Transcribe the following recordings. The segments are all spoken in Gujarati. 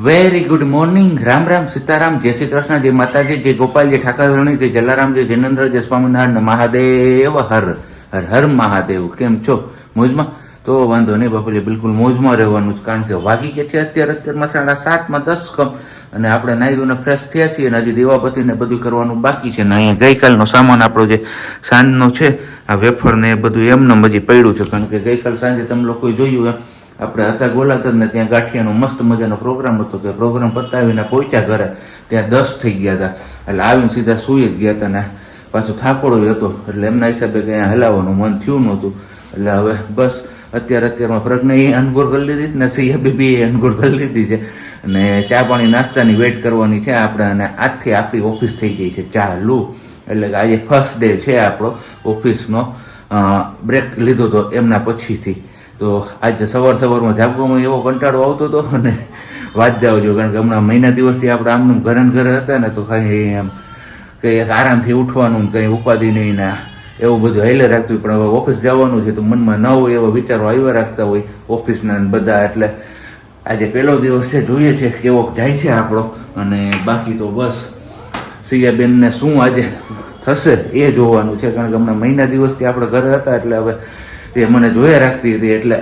Very good morning. Ram Ram, Sitaram, જય શ્રી કૃષ્ણ, જય માતાજી, જય ગોપાલ, જય ઠાકરધણી, જય જલારામ, જય જિનેન્દ્ર, જય સ્વામિનારાયણ, મહાદેવ હર હર હર મહાદેવ. કેમ છો? મોજમાં? તો વાંધો નહીં બાપુજી, બિલકુલ મોજમાં રહેવાનું છે. કારણ કે વાગી ગયા છે અત્યારમાં 7:30 10 કમ, અને આપણે નાહી ધોઈને ફ્રેશ થયા છીએ અને હજી દીવાબત્તીને બધું કરવાનું બાકી છે. ને અહીંયા ગઈકાલનો સામાન આપણો જે સાંજનો છે, આ વેફર ને એ બધું એમને હજી પડ્યું છે. કારણ કે ગઈકાલ સાંજે તમે લોકોએ જોયું એમ આપણે હતા ગોલાતર ને ત્યાં ગાંઠિયાનો મસ્ત મજાનો પ્રોગ્રામ હતો. કે પ્રોગ્રામ પતાવીને પહોંચ્યા ઘરે ત્યાં 10 થઈ ગયા હતા. એટલે આવીને સીધા સૂઈ જ ગયા હતા ને પાછો થાકોડો હતો. એટલે એમના હિસાબે કંઈ હલાવવાનું મન થયું નહોતું. એટલે હવે બસ અત્યારમાં પ્રજ્ઞાએ અનગોર કરી લીધી ને સૈયા બેબીએ અનગોર કરી લીધી છે. અને ચા પાણી નાસ્તાની વેઇટ કરવાની છે આપણે. અને આજથી આપણી ઓફિસ થઈ ગઈ છે ચાલુ. એટલે કે આજે ફર્સ્ટ ડે છે આપણો ઓફિસનો. બ્રેક લીધો હતો એમના પછીથી. તો આજે સવારમાં જાગવામાં એવો કંટાળો આવતો હતો અને વાત જાવ જો. કારણ કે હમણાં મહિના દિવસથી આપણે આમ ઘરે ને ઘરે હતા ને તો કંઈ એમ કંઈ આરામથી ઉઠવાનું કંઈ ઉપાધિ નહીં ને એવું બધું હાલે રાખતું. પણ હવે ઓફિસ જવાનું છે તો મનમાં ન હોય એવા વિચારો આવ્યા રાખતા હોય ઓફિસના બધા. એટલે આજે પહેલો દિવસ છે, જોઈએ છે કેવો જાય છે આપણો. અને બાકી તો બસ સિયાબેનને શું આજે થશે એ જોવાનું છે. કારણ કે હમણાં મહિના દિવસથી આપણે ઘરે હતા એટલે હવે એ મને જોયા રાખતી હતી. એટલે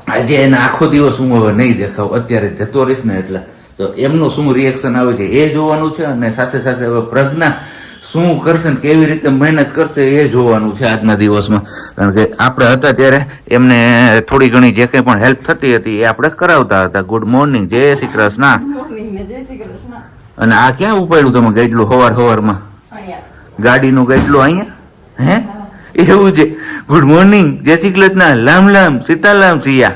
આજે એને આખો દિવસ હું હવે નહીં દેખાવ, અત્યારે જતો રહીશ ને એટલે તો એમનું શું રિએક્શન આવે છે એ જોવાનું છે. અને સાથે સાથે હવે પ્રજ્ઞા શું કરશે ને કેવી રીતે મહેનત કરશે એ જોવાનું છે આજના દિવસમાં. કારણ કે આપણે હતા ત્યારે એમને થોડી ઘણી જે કંઈ પણ હેલ્પ થતી હતી એ આપણે કરાવતા હતા. ગુડ મોર્નિંગ, જય શ્રી કૃષ્ણ. અને આ ક્યાં ઉપાડ્યું તમે ગાઈડલું સવારમાં? ગાડીનું ગાઈડલું અહીંયા હે? એવું છે. ગુડ મોર્નિંગ, જય શ્રી કૃષ્ણ, લામ લામ, સીતારામ સિયા.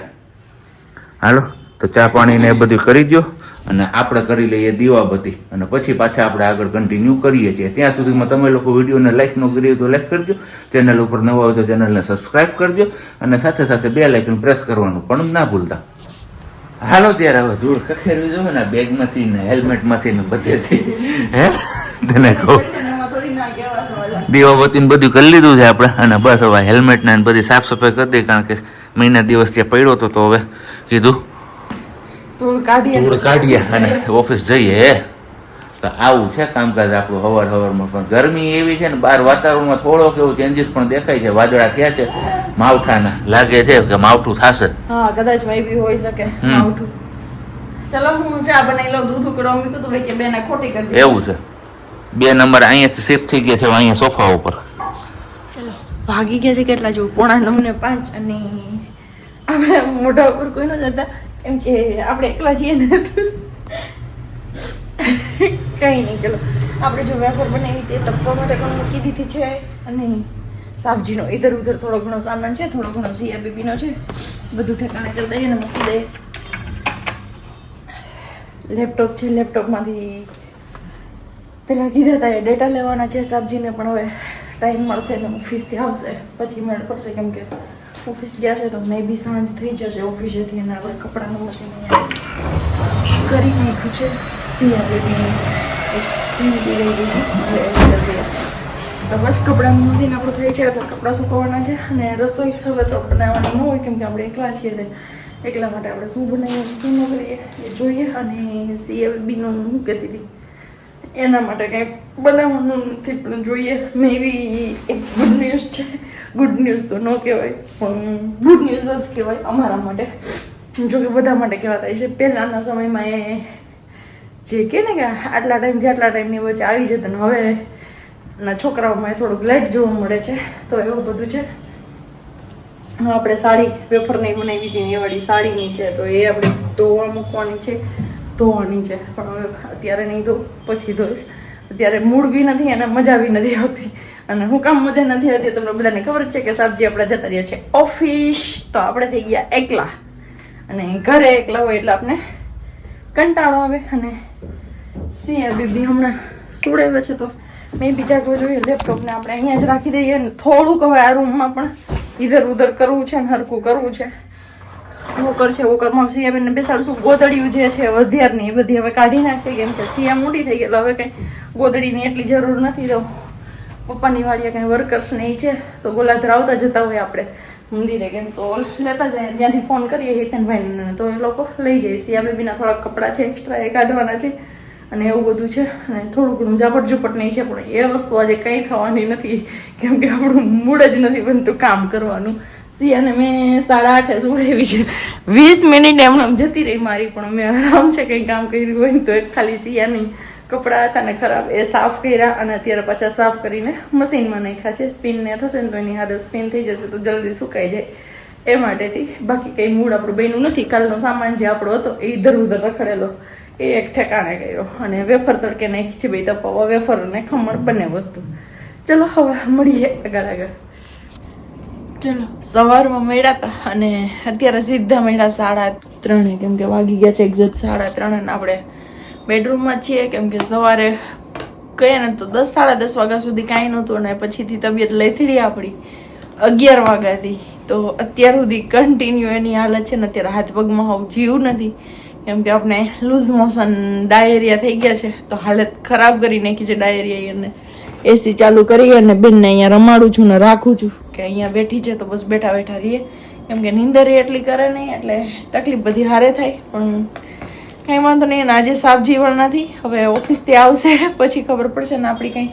હાલો તો ચા પાણી ને એ બધું કરી દો અને આપણે કરી લઈએ દીવાબત્તી. અને પછી પાછા આપણે આગળ કન્ટિન્યુ કરીએ છીએ. ત્યાં સુધીમાં તમે લોકો વિડીયોને લાઈક ન કરી તો લાઈક કરજો. ચેનલ ઉપર નવા હોય તો ચેનલને સબસ્ક્રાઈબ કરજો. અને સાથે સાથે બે લાઇકન પ્રેસ કરવાનું પણ ના ભૂલતા. હાલો ત્યારે હવે ધૂળ ખખેરવી જોઈએ ને બેગમાંથી ને હેલ્મેટમાંથી ને બધેથી. હે તને કહું દીવાબત્તી બધું કરી લીધું છે આપણે. અને બસ હવે હેલ્મેટ ને બધી સાફ સફાઈ કરી દઈએ. કારણ કે મહિના દિવસ ત્યાં પડ્યો હતો તો હવે કીધું ધૂળ કાઢીએ અને ઓફિસ જઈએ. તો આવું છે કામકાજ આપણું સવારમાં. પણ ગરમી એવી છે ને બહાર વાતાવરણમાં થોડોક એવું ચેન્જીસ પણ દેખાય છે. વાદળા થયા છે માવઠાના, લાગે છે કે માવઠું થશે. હા કદાચ બી હોઈ શકે માવઠું. ચલો હું ચા બનાવી લઉં, દૂધ ઉકળવા મૂક્યું તો વચ્ચે બેને ખોટી કરી દીધી. એવું છે. 2 નંબર અહીંયાથી શિફ્ટ થઈ ગયા છે અહીંયા સોફા ઉપર. ચલો ભાગી ગયા છે કેટલા જેવું 4:45 ને 5. અને આપણે મોઢા ઉપર કોઈ ન જતા કેમ કે આપણે એકલા છીએ ને. કઈ નહીં, ચલો આપણે જો વેફર બનાવી તે તપવા માટે પણ મૂકી દીધી છે. અને સાબજીનો ઇધર ઉધર થોડો ઘણો સામાન છે, થોડો ઘણો સિયા બેબીનો છે, બધું ઠેકાણે કરી દઈએ અને મૂકી દઈએ. લેપટોપ છે, લેપટોપમાંથી પેલા કીધા હતા એ ડેટા લેવાના છે સાબજીને. પણ હવે ટાઈમ મળશે ને ઓફિસથી આવશે પછી મેળ પડશે. કેમ કે ઓફિસ ગયા છે તો મે બી સાંજ થઈ જશે ઓફિસેથી. અને આપણે કપડાનું મશીન અહીંયા કરી નાખ્યું છે. સિયા બેબીને તો બસ કપડાનું મશીન આપણું થઈ છે તો કપડાં સુકવવાના છે. અને રસોઈ હવે તો બનાવવાની ન હોય કેમ કે આપણે એકલા છીએ. એકલા માટે આપણે શું બનાવીએ શું ન કરીએ એ જોઈએ. અને સિયા બેબીનું હું કહેતી હતી એના માટે કંઈ બનાવવાનું નથી પણ જોઈએ. મે બી એક ગુડ ન્યૂઝ છે. ગુડ ન્યૂઝ તો ન કહેવાય પણ ગુડ ન્યૂઝ જ કહેવાય અમારા માટે. જો કે બધા માટે કહેવાતા છે. પહેલાંના સમયમાં એ જે કહે ને કે આટલા ટાઈમથી આટલા ટાઈમની વચ્ચે આવી જતા ને હવે ના છોકરાઓમાં થોડુંક લેટ જોવા મળે છે. તો એવું બધું છે. આપણે સાડી વેફર નહીં બનાવી હતી એ વાળી સાડીની છે તો એ આપણે ધોવા મૂકવાની છે, ધોવાની છે. પણ હવે અત્યારે નહીં ધોઉં, પછી ધોઈશ. અત્યારે મૂડ બી નથી અને મજા બી નથી આવતી. અને હું કામ મજા નથી આવતી તમને બધાને ખબર જ છે કે સાબજી આપણે જતા રહ્યા છે ઓફિસ. તો આપણે થઈ ગયા એકલા. અને ઘરે એકલા હોય એટલે આપણે કંટાળો આવે. અને સિયા બેબી હમણાં સુડે છે તો મેં બી જાગવો જોઈએ. લેપટોપને આપણે અહીંયા જ રાખી દઈએ. અને થોડુંક હવે આ રૂમમાં પણ ઇધર ઉધર કરવું છે ને હરખું કરવું છે. વોકર છે, વોકરમાં સિયાબેનને બેસાડશું. ગોદડિયું જે છે વધારની એ બધી હવે કાઢી નાખી. કેમ કે સિયા મોટી થઈ ગઈ હવે કંઈ ગોદડીની એટલી જરૂર નથી. તો પપ્પાની વાડીએ કંઈ વર્કર્સ ને એ છે તો ગોલાધર આવતા જતા હોય આપણે મંદિરે, કેમ તો લેતા જાય ત્યાંથી ફોન કરીએ હિતનભાઈને તો એ લોકો લઈ જાય. સિયા બેબીના થોડાક કપડાં છે એક્સ્ટ્રા એ કાઢવાના છે અને એવું બધું છે. અને થોડું ઘણું ઝાપટ ઝુપટ નહીં છે, પણ એ વસ્તુ આજે કંઈ થવાની નથી કેમ કે આપણું મૂડ જ નથી બનતું કામ કરવાનું. સિયાને મેં 8:30 સુવડાવી છે, 20 મિનિટ એમને જતી રહી મારી, પણ મેં આરામ છે કંઈ કામ કર્યું હોય ને તો એક ખાલી સિયાની કપડાં હતા ને ખરાબ એ સાફ કર્યા અને અત્યારે પાછા સાફ કરીને મશીનમાં નાખ્યા છે. સ્પિનને થશે ને તો એની હારે સ્પિન થઈ જશે તો જલ્દી સુકાઈ જાય એ માટેથી. બાકી કંઈ મૂડ આપણું બન્યું નથી. કાલનો સામાન જે આપણો હતો એ ઇધર ઉધર રખડેલો એ એક ઠેકાણે કર્યો અને વેફર તડકે નાખી છે ભાઈ તપાવવા, વેફર અને ખમણ બંને વસ્તુ. ચલો હવે મળીએ આગળ. ચલો સવારમાં મળ્યા હતા અને અત્યારે સીધા મળ્યા 3:30, કેમ કે વાગી ગયા છે એક્ઝેક્ટ 3:30 અને આપણે બેડરૂમમાં છીએ. કેમ કે સવારે કહીએ ને તો 10-10:30 વાગ્યા સુધી કાંઈ નહોતું અને પછીથી તબિયત લેથડી આપણી 11 વાગ્યાથી તો અત્યાર સુધી કન્ટિન્યુ એની હાલત છે ને. અત્યારે હાથ પગમાં હોવ જીવ નથી કેમ કે આપણે લૂઝ મોશન ડાયરિયા થઈ ગયા છે તો હાલત ખરાબ કરી નાખી છે ડાયરિયા. અને એસી ચાલુ કરી અને બેનને અહીંયા રમાડું છું ને રાખું છું કે અહીંયા બેઠી છે તો બસ બેઠા બેઠા રહીએ, કેમ કે નીંદર એટલી કરે નહીં એટલે તકલીફ બધી હારે થાય. પણ કંઈ વાંધો નહીં. અને આજે સાબજી પણ નથી, હવે ઓફિસથી આવશે પછી ખબર પડશે ને. આપણી કંઈ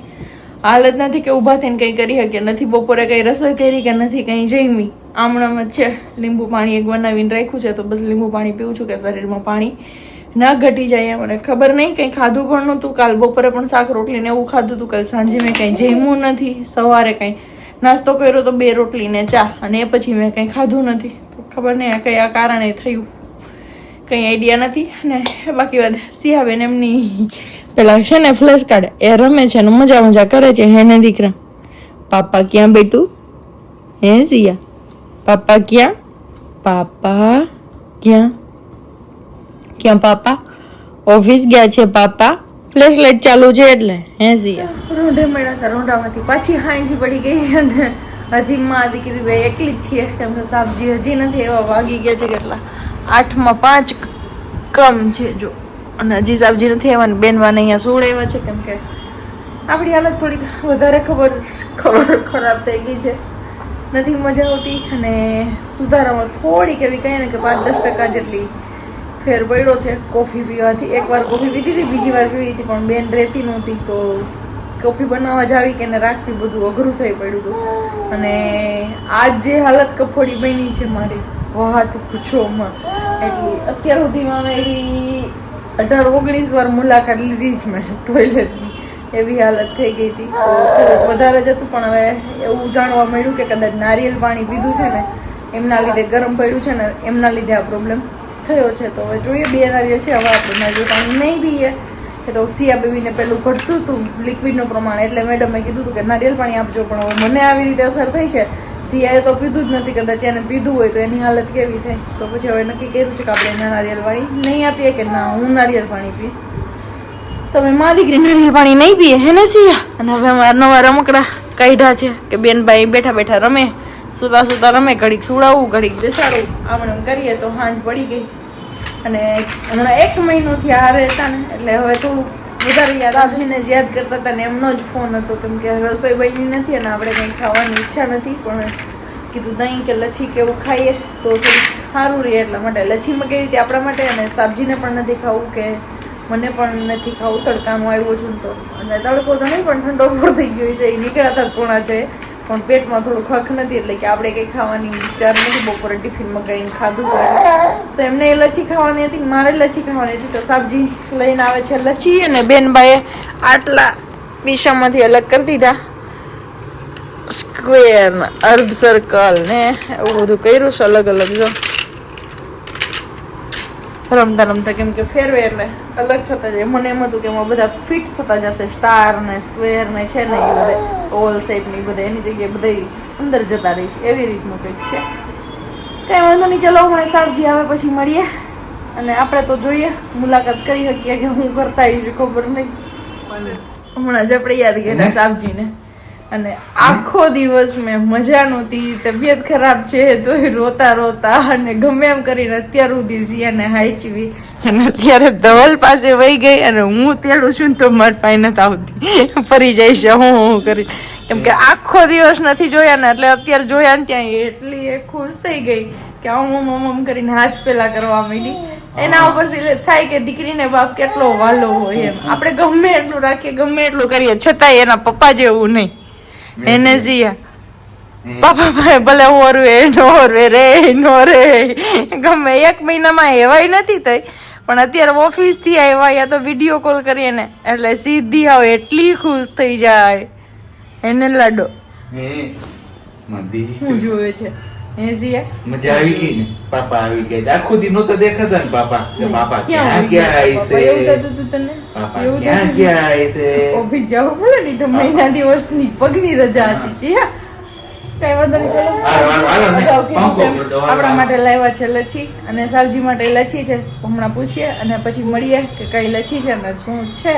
હાલત નથી કે ઊભા થઈને કંઈ કરી શકીએ નથી. બપોરે કંઈ રસોઈ કરી કે નથી કંઈ જમી, આમણામ જ છે. લીંબુ પાણી એક બનાવીને રાખ્યું છે તો બસ લીંબુ પાણી પીવું છું કે શરીરમાં પાણી ના ઘટી જાય. મને ખબર નહીં કંઈ ખાધું પણ નહોતું. કાલ બપોરે પણ શાક રોટલી ને એવું ખાધું હતું. કાલ સાંજે મેં કંઈ જમ્યું નથી. સવારે કંઈ નાસ્તો કર્યો તો 2 રોટલી ને ચા અને એ પછી મેં કંઈ ખાધું નથી. તો ખબર નહીં કયા કારણે થયું, કંઈ આઈડિયા નથી. અને બાકી વાત સિયાબેન એમની પેલા છે ને ફ્લેશ કાઢે એ રમે છે ને મજા કરે છે. હે ને દીકરા, પાપા ક્યાં બેઠું? હે સિયા, પાપા ક્યાં? પાપા ક્યાં? ક્યાં પાપા? ઓફિસ ગયા છે પાપા, ફ્લેશ લાઈટ ચાલુ છે એટલે. હે સિયા રોંઢે મળ્યા હતા, રોંઢામાંથી પાછી હાંજી પડી ગઈ અને હજી માં દીકરી ભાઈ એકલી જ છીએ કેમ કે સાબજી હજી નથી. એવા વાગી ગયા છે કેટલા 8:05 કમ છે જો. અને હજી સાબજી નથી આવ્યા ને બેનવાને અહીંયા સોડાવ્યા છે કેમ કે આપણી હાલત થોડીક વધારે ખબર ખરાબ થઈ ગઈ છે. નથી મજા આવતી અને સુધારામાં થોડીક એવી કહીએ ને કે 5-10% જેટલી ફેર પડ્યો છે કોફી પીવાથી. એકવાર કોફી પીધી હતી, બીજી વાર પીવી હતી પણ બેન રહેતી નહોતી તો કોફી બનાવવા જ આવી કે એને રાખવી બધું અઘરું થઈ પડ્યું હતું. અને આજ જે હાલત કફોડી બની છે મારી વાત પૂછોમાં, એટલી અત્યાર સુધીમાં મેં એવી 18-19 વાર મુલાકાત લીધી જ મેં ટોયલેટની, એવી હાલત થઈ ગઈ હતી. વધારે જ હતું પણ હવે એવું જાણવા મળ્યું કે કદાચ નારિયેલ પાણી પીધું છે ને એમના લીધે ગરમ પડ્યું છે ને એમના લીધે આ પ્રોબ્લેમ થયો છે. તો હવે જોઈએ 2 નારિયેલ છે, હવે આપણે નારિયેલ પાણી નહીં પીએ કે તો સિયા બેબીને પેલું ઘટતું હતું લિક્વિડનું પ્રમાણ એટલે મેડમે કીધું હતું કે નારિયેલ પાણી આપજો. પણ હવે મને આવી રીતે અસર થઈ છે, સિયાએ તો પીધું જ નથી. કદાચ એને પીધું હોય તો એની હાલત કેવી થાય. તો પછી હવે નક્કી કર્યું છે કે આપણે એના નારિયેલ પાણી નહીં આપીએ કે ના હું નારિયેલ પાણી પીશ. તમે મા દીકરી નારિયેલ પાણી નહીં પીએ હે ને સિયા. અને હવે અમારા નવા રમકડા કાઢ્યા છે કે બેનભાઈ બેઠા બેઠા રમે, સુતા રમે, ઘડીક સુડાવું ઘડીક બેસાડવું આમ કરીએ તો હાંજ પડી ગઈ. અને હમણાં 1 મહિનોથી આ રહેતા ને એટલે હવે થોડું વધારે યાદ સાબજીને જ યાદ કરતા હતા ને એમનો જ ફોન હતો કેમ કે રસોઈ બની નથી અને આપણે કંઈ ખાવાની ઈચ્છા નથી. પણ કીધું દહીં કે લચ્છી કે એવું ખાઈએ તો થોડું સારું રહે એટલા માટે લચ્છી મગાવી હતી આપણા માટે. અને સાબજીને પણ નથી ખાવું કે મને પણ નથી ખાવું, તડકામાં આવ્યો છું તો. અને તડકો તો નહીં પણ ઠંડો પર થઈ ગયો છે, એ નીકળ્યા પૂણા છે પણ પેટમાં થોડું ખખ નથી એટલે કે આપણે કંઈ ખાવાની વિચાર નથી. બપોરે ટિફિન મગાવીને ખાધું તો એમને એ લચ્છી ખાવાની હતી, મારે લચ્છી ખાવાની હતી. તો સાબજી લઈને આવે છે લચ્છી અને બેનભાઈએ આટલા પીસામાંથી અલગ કરી દીધા, સ્ક્વેર અર્ધ સર્કલ ને એવું બધું કર્યું છે અલગ અલગ. જો રમતા કેમ કે ફેરવે એટલે અલગ થતા જાય. મને એમ હતું કે એમાં બધા ફિટ થતા જશે, સ્ટાર ને સ્ક્વેર ને છે ને એ બધા ઓવલ શેપ ની બધા એની જગ્યાએ બધા અંદર જતા રહી છે એવી રીતનું કંઈક છે. કઈ વાંધો નહીં, ચલો હમણાં સાબજી આવે પછી મળીએ અને આપણે તો જોઈએ મુલાકાત કરી શકીએ કે હું કરતા આવીશું ખબર નહીં. હમણાં જ આપણે યાદ કર્યા સાબજીને અને આખો દિવસ મેં મજા નહોતી, તબિયત ખરાબ છે તોય રોતા અને ગમે એમ કરીને અત્યાર સુધી સિયાને હાચવી અને અત્યારે ધવલ પાસે વહી ગઈ અને હું તેડું છું ને તો મારી પાસે નથી આવતી, ફરી જાય છે હું કરી કેમ કે આખો દિવસ નથી જોયા ને એટલે અત્યારે જોયા ને ત્યાં એટલી એ ખુશ થઈ ગઈ કે આમ કરીને હાથ પેલા કરવા માંડી. એના ઉપરથી થાય કે દીકરીને બાપ કેટલો વાલો હોય એમ. આપણે ગમે એટલું રાખીએ ગમે એટલું કરીએ છતાંય એના પપ્પા જેવું નહીં. એને જીયા પાપા ભાઈ ભલે ઓરવે નો ઓરવે રે નો રે ગમે 1 મહિનામાં એવાય નથી થઈ પણ અત્યારે ઓફિસ થી આવ્યા યા તો વિડીયો કોલ કરીએ ને એટલે સીધી આવ એટલી ખુશ થઈ જાય. એને લાડો હું જોવે છે મજા આવી ગઈ ને પાપા આવી ગયા આખો દી નતો દેખાતા ને પાપા ક્યાં આવી છે ઓફિસ જવું પડે ને તો મહિના દિવસની પગની રજા હતી છે. કઈ વાંધો નહીં આપણા માટે લાવ્યા છે લચ્છી અને સાવજી માટે લચ્છી છે. હમણાં પૂછીએ અને પછી મળીએ કે કઈ લચ્છી છે ને શું છે.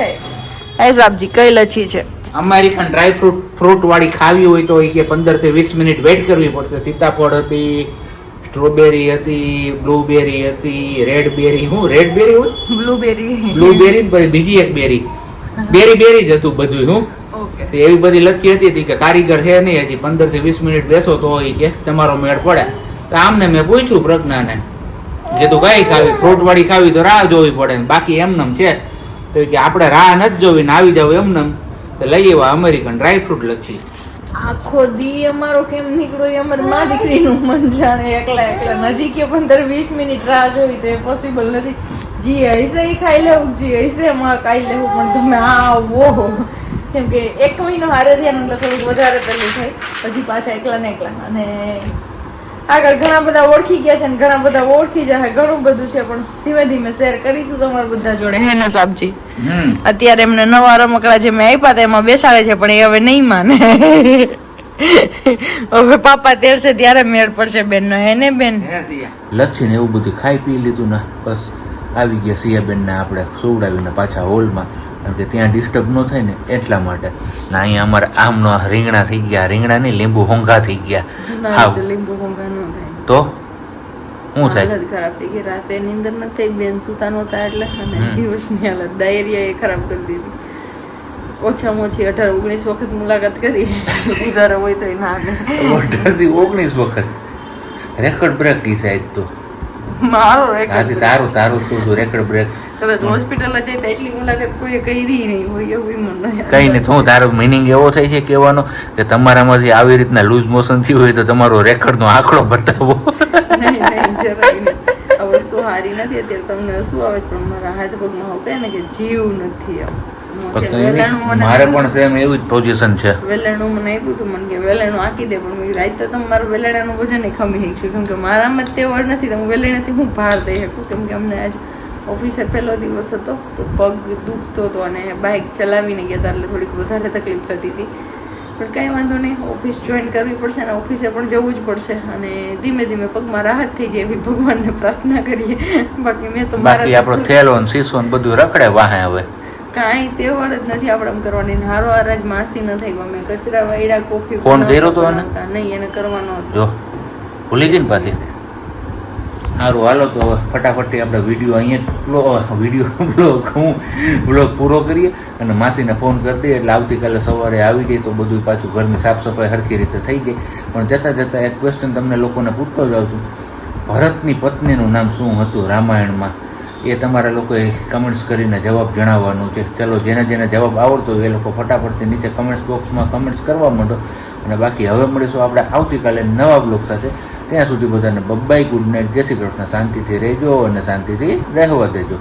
એ સાબજી કઈ લચ્છી છે? અમેરિકન ડ્રાય ફ્રૂટ વાળી ખાવી હોય તો કે 15 થી 20 મિનિટ વેઇટ કરવી પડશે. સીતાફળ હતી, સ્ટ્રોબેરી હતી, બ્લુબેરી હતી, રેડબેરી હોય બ્લુબેરી પછી બીજી એક બેરી જ હતું બધું. એવી બધી લચ્છી હતી કે કારીગર છે નહીં હજી 15 થી 20 મિનિટ બેસો તો કે તમારો મેળ પડે. તો આમને મેં પૂછ્યું પ્રજ્ઞાને કીધું કઈ ખાવી ફ્રૂટ વાળી ખાવી તો રાહ જોવી પડે બાકી એમનેમ છે તો કે આપણે રાહ નથી જોવી ને આવી જાવ એમનેમ લઈ આવ્યા અમેરિકન ડ્રાય ફ્રૂટ લચ્છી. આખો દી અમારો કેમ નીકળ્યો અમારી માં દીકરીનું મન જાણે. એકલા નજીક 15-20 મિનિટ રાહ જોવી તો એ પોસિબલ નથી. જી હૈસે ખાઈ લેવું જી હૈસે એમાં ખાઈ લેવું પણ તમે આવો કેમ કે 1 મહિનો હારે રહ્યા એટલે થોડુંક વધારે પેલું થાય પછી પાછા એકલા ને એકલા. અને આગળ ઘણા બધા ઓળખી ગયા છે ને ઘણા બધા ઓળખી જાય ઘણું બધું છે પણ ધીમે ધીમે શેર કરીશું તમારા બધા જોડે. હે ને સાબજી અત્યારે એમને નવા રમકડા જે મેં આપ્યા હતા એમાં બેસાડે છે પણ એ હવે નહીં માને. હવે પાપા તેડશે ત્યારે મેળ પડશે બેન નો. હે ને બેન લચ્છી ને એવું બધું ખાઈ પી લીધું ને બસ આવી ગયા સિયાબેન ને આપણે સુવડાવીને પાછા હોલમાં કારણ કે ત્યાં ડિસ્ટર્બ ન થાય ને એટલા માટે. ના અહીંયા અમારે આમનો રીંગણા થઈ ગયા રીંગણા નહીં લીંબુ હોંગા થઈ ગયા. લીંબુ હોંગા ન થાય તો શું થાય? હાલત ખરાબ થઈ ગઈ. રાતે નીંદર ન થઈ બેન સુતા નહોતા એટલે અને દિવસની હાલત ડાયરિયા એ ખરાબ કરી દીધી. ઓછામાં ઓછી 18-19 વખત મુલાકાત કરી ઉધાર હોય તો ના 18-19 વખત રેકોર્ડ બ્રેક કી સાહેબ તો મારો રેકોર્ડ તારું તું રેકોર્ડ બ્રેક કદાચ હોસ્પિટલ જઈ તો એટલી મુલાકાત કોઈએ કરી નહીં હોય એવું મને કઈ નહીં. હું તારો મિનિંગ એવો થાય છે કહેવાનો કે તમારામાંથી આવી રીતના લૂઝ મોશન થયું હોય તો તમારો રેકોર્ડનો આંકડો બતાવો. નહીં જરાય નહીં. આ વસ્તુ સારી નથી. અત્યારે તમને શું આવે પણ મારા હાથ પગમાં હોપે ને કે જીવ નથી મારે પણ સેમ એવું જ પોઝિશન છે. વેલેણું મને આપ્યું હતું મને કે વેલેણું આંકી દે પણ મેં રાત તો તમે મારું વેલેણાનું વજન ખમી શકશું કેમ કે મારામાં જ તેવડ નથી. હું વેલેણાથી હું ભાર દઈ શકું કેમ કે અમને આજ ઓફિસે પહેલો દિવસ હતો તો પગ દુખતો હતો અને બાઇક ચલાવીને ગયા હતા એટલે થોડીક વધારે તકલીફ થતી હતી પણ કાંઈ વાંધો નહીં. ઓફિસ જોઈન કરવી પડશે અને ઓફિસે પણ જવું જ પડશે અને ધીમે ધીમે પગમાં રાહત થઈ જાય એવી ભગવાનને પ્રાર્થના કરીએ. બાકી મેં તો બાકી આપણો થેલો ને શીશો ને બધું રખડે વાહે હવે કાંઈ તેવડ જ નથી આપણે આમ કરવાની. હારો હાર જ માસી ન થઈ ગમે કચરા વાયડા કોફી ફોન કર્યો તો નહીં એને કરવાનો હતો. જો ભૂલી ગઈ ને પાછી. સારું હાલો તો હવે ફટાફટથી આપણે વિડીયો અહીંયા જ બ્લોગ પૂરો કરીએ અને માસીને ફોન કરી દઈએ એટલે આવતીકાલે સવારે આવી ગઈ તો બધું પાછું ઘરની સાફ સફાઈ સરખી રીતે થઈ ગઈ. પણ જતાં એક ક્વેશ્ચન તમને લોકોને પૂછતો જાઉં છું. ભરતની પત્નીનું નામ શું હતું રામાયણમાં? એ તમારા લોકોએ કમેન્ટ્સ કરીને જવાબ જણાવવાનું છે. ચલો જેને જવાબ આવડતો હોય એ લોકો ફટાફટથી નીચે કમેન્ટ્સ બોક્સમાં કમેન્ટ્સ કરવા માંડો. અને બાકી હવે મળીશું આપણે આવતીકાલે નવા બ્લોગ સાથે. ત્યાં સુધી બધાને બબ્બાઈ ગુડ નાઇટ જય શ્રી કૃષ્ણ. શાંતિથી રહેજો અને શાંતિથી રહેવા દેજો.